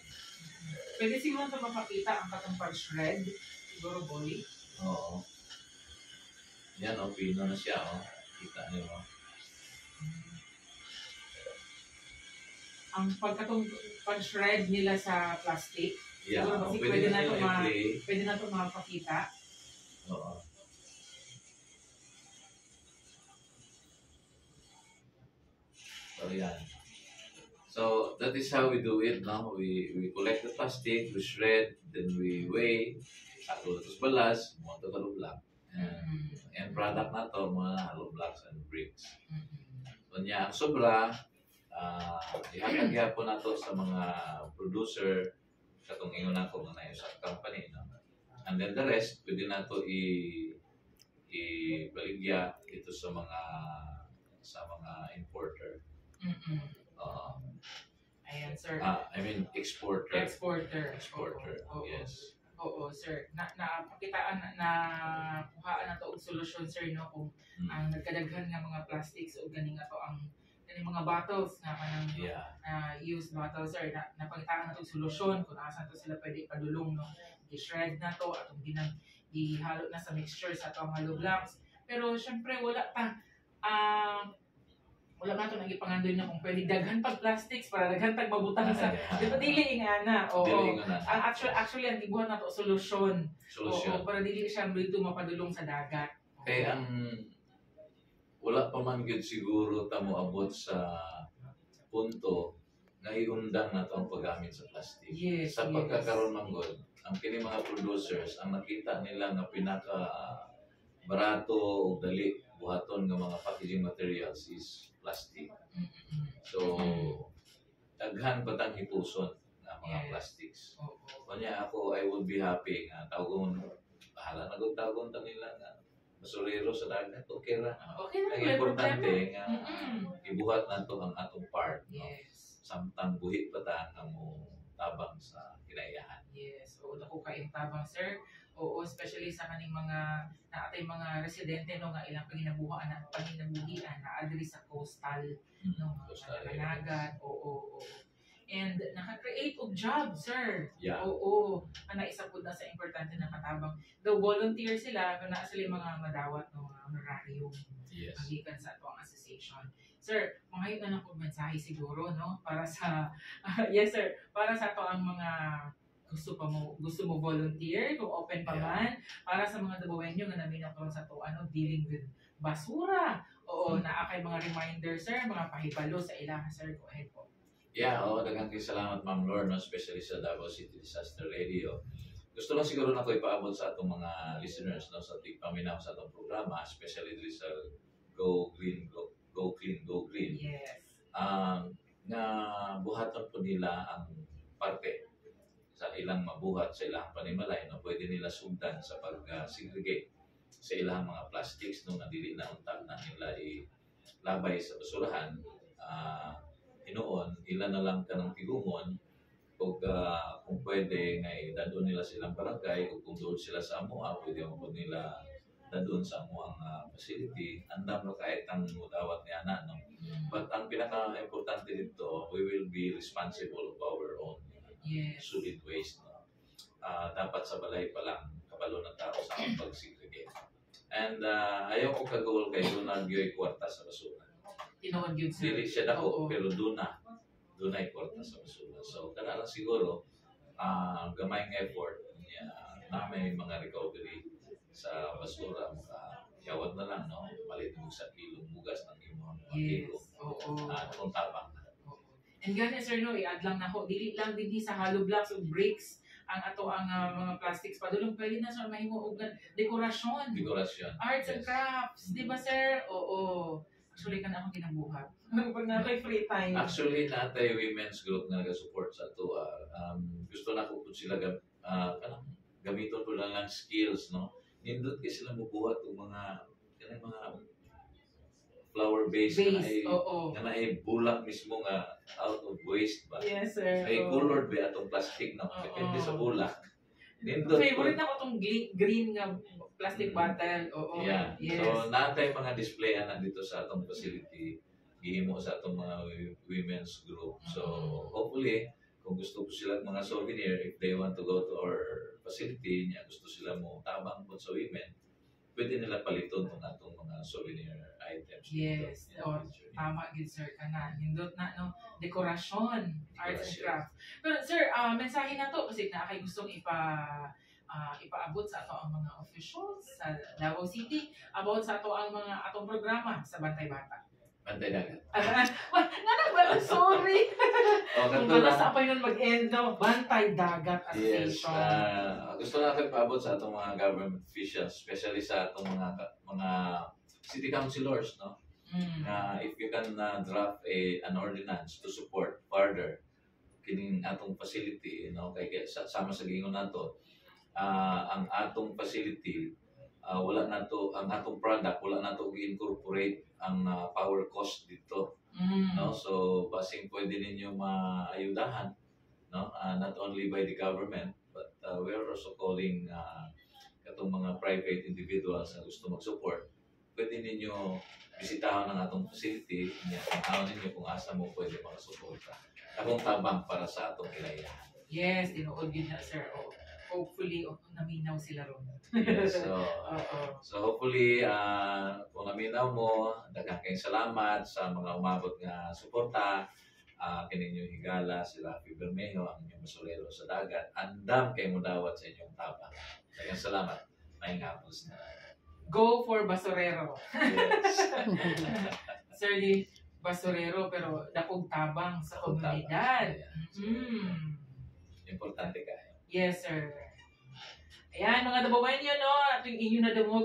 Pwede siguro ito mapakita ang katong pag-shred, siguro boy. Oo. Yan pino na siya kita niyo ang pag-shred nila sa plastic. Yeah, siguro pwede na ito mapakita. Oo. So, yan. So, that is how we do it, no? We collect the plastic, we shred, then we weigh, ato ito balas, mga ito hollow block. And product na to, mga hollow blocks and bricks. So, niya, ang sobra, ihatag po na to sa mga producer katong ingon ako mga sa company, no? And then the rest pwede na to ibaligya ito sa mga importer. Ayan sir. I mean exporter. Exporter. Yes. Oo sir. Napakitaan na kuhaan na to og solusyon sir, no, kung ang nagkadaghan nga mga plastics o ganing ato ang mga bottles na kanang used bottles sir, napakitaan na to solusyon kung asan to sila pwede padulong, no. I-shred na to atong ihalo na sa mixture sa atong hollow blocks. Pero syempre wala na ito nagipangandoy na kung pwede daghan pag plastics para daghan tag mabutang sa di ba dili ingana. Actually ang gibuhat na to solusyon. Para dili siya dito mapadulong sa dagat. Kaya ang wala pa man gyud siguro ta moabot sa punto nga iundang na to ang paggamit sa plastic. Sa pagkakaroon man gud ang kini mga producers ang nakita nila nga pinaka barato o dali buhaton nga mga packaging materials is plastic. So daghan pa tang hipuson nga mga Yes. plastics. Oo. Kanya ako, I would be happy nga tawgon, bahala na kung tawgon ta nila nga basurero sa dagat, okay ra. Okay na, Ang wala importante problema. nga Mm-mm. ibuhat nato ang atong part, no? Yes. Samtang buhi pa ta nga mo tabang sa kinaiyahan. Yes. Oo, dako ka tabang, sir. Oo, especially sa kaning mga naatay mga residente no nga ilang panginabuhian na adri sa coastal no Coastal mga areas. nagat. Oo. And naka-create og job, sir. Yeah. Oo. Ana isa pud na sa importante na katabang. Though volunteer sila, kana sila mga madawat no mga honorarium. Yes. Magikan sa atong association. Sir, mga yun na po mensahe siguro no para sa yes sir, para sa ato ang mga gusto mo volunteer kung open pa man para sa mga Dabawenyo nga naminaw karon sa to dealing with basura. Oo, naa kay mga reminder sir, mga pahibalo sa ilang sir. Go ahead po. Yeah, daghang kay salamat Ma'am Lord, no? Especially sa Davao City Disaster Radio. Gusto lang siguro na ko ipaabot sa atong mga listeners no sa tigpaminaw sa atong programa, especially diri sa Go Green, Go Clean, Go Green. Yes. Na buhaton po nila ang parte sa ilang mabuhat sa ilang panimalay no pwede nila sugdan sa pag-segregate sa ilang mga plastics no nga dili na unta na nila ilabay sa basurahan. Hinoon ilan na lang kanang tigumon o kung pwede nga dadon nila silang barangay o kung doon sila sa amuha pwede mo po nila dadon sa amuang facility andam na kahit ang mudawat ni ana no. But ang pinaka-importante dito, we will be responsible of our own solid waste. No? Dapat sa balay pa lang, kabalo ng tao sa pag-segregate. And ayaw ko kagawal kay doon na gyoy kwarta sa basura. Tinood yun, sir. Dili siya dako, pero doon na kwarta sa basura. So, kana lang siguro, gamayng effort na may mga recovery sa basura. Yawad na lang, no? Malit mo sa kilong bugas ng imong kilo. Oo. Kung tabang. And gani sir no, i-add lang nako dili lang dinhi sa hollow blocks o bricks ang ato ang mga plastics padulong pwede na sa mahimo og dekorasyon. Arts and crafts, di ba sir? Oo. Actually kan akong kinabuhat. Pag na kay free time. Actually natay women's group nga nag-support sa ato. Gusto na ko pud sila kanang gamiton po lang skills no. Nindot kay sila mubuhat og mga flower based na ay bulak mismo nga out of waste ba. Yes sir. Ay colored ba atong plastic no. Depende sa bulak. Nindot favorite na ko tong green nga plastic bottle. Oo. Yeah. Yes. So natay mga display na dito sa atong facility gihimo sa atong mga women's group. So hopefully kung gusto ko sila mga souvenir if they want to go to our facility niya gusto sila mo tabang po sa women pwede nila paliton ng atong mga souvenir items. Yes. Tama gid sir kana. Hindot na no dekorasyon, arts and crafts. Pero sir, mensahe na to kasi na kay gustong ipaabot sa ato ang mga officials sa Davao City about sa ato ang mga atong programa sa Bantay Bata. Bantay Dagat. Sorry. Kung Kanto sa pa yun mag-end no, Bantay Dagat Association. Yes. Gusto na kayo paabot sa atong mga government officials, especially sa atong mga city councilors, no? If you can draft an ordinance to support further kining atong facility, no? Kay sama sa gingon nato, ang atong facility wala na to ang atong product wala na to gi-incorporate ang power cost dito no so basing pwede ninyo maayudahan no not only by the government but we are also calling katong mga private individuals na gusto mag-support pwede ninyo bisitahan ang atong facility niya kung ninyo kung asa mo pwede makasuporta akong tabang para sa atong kinaiyahan. Yes, tinuod yun na sir. Hopefully, naminaw sila ron. Yes, so hopefully, kung naminaw mo, daghang kayong salamat sa mga umabot nga suporta. Kaninyong higala, sila Rafi Bermejo, ang inyong basurero sa dagat. Andam kayo mo dawat sa inyong tabang. Daghang salamat. May ngapos na. Go for basurero. Yes. Sir, di basurero pero dakog tabang sa komunidad. Importante kayo. Yes, sir. Ayan, mga Dabawenyo, no? Ating inyo na dumog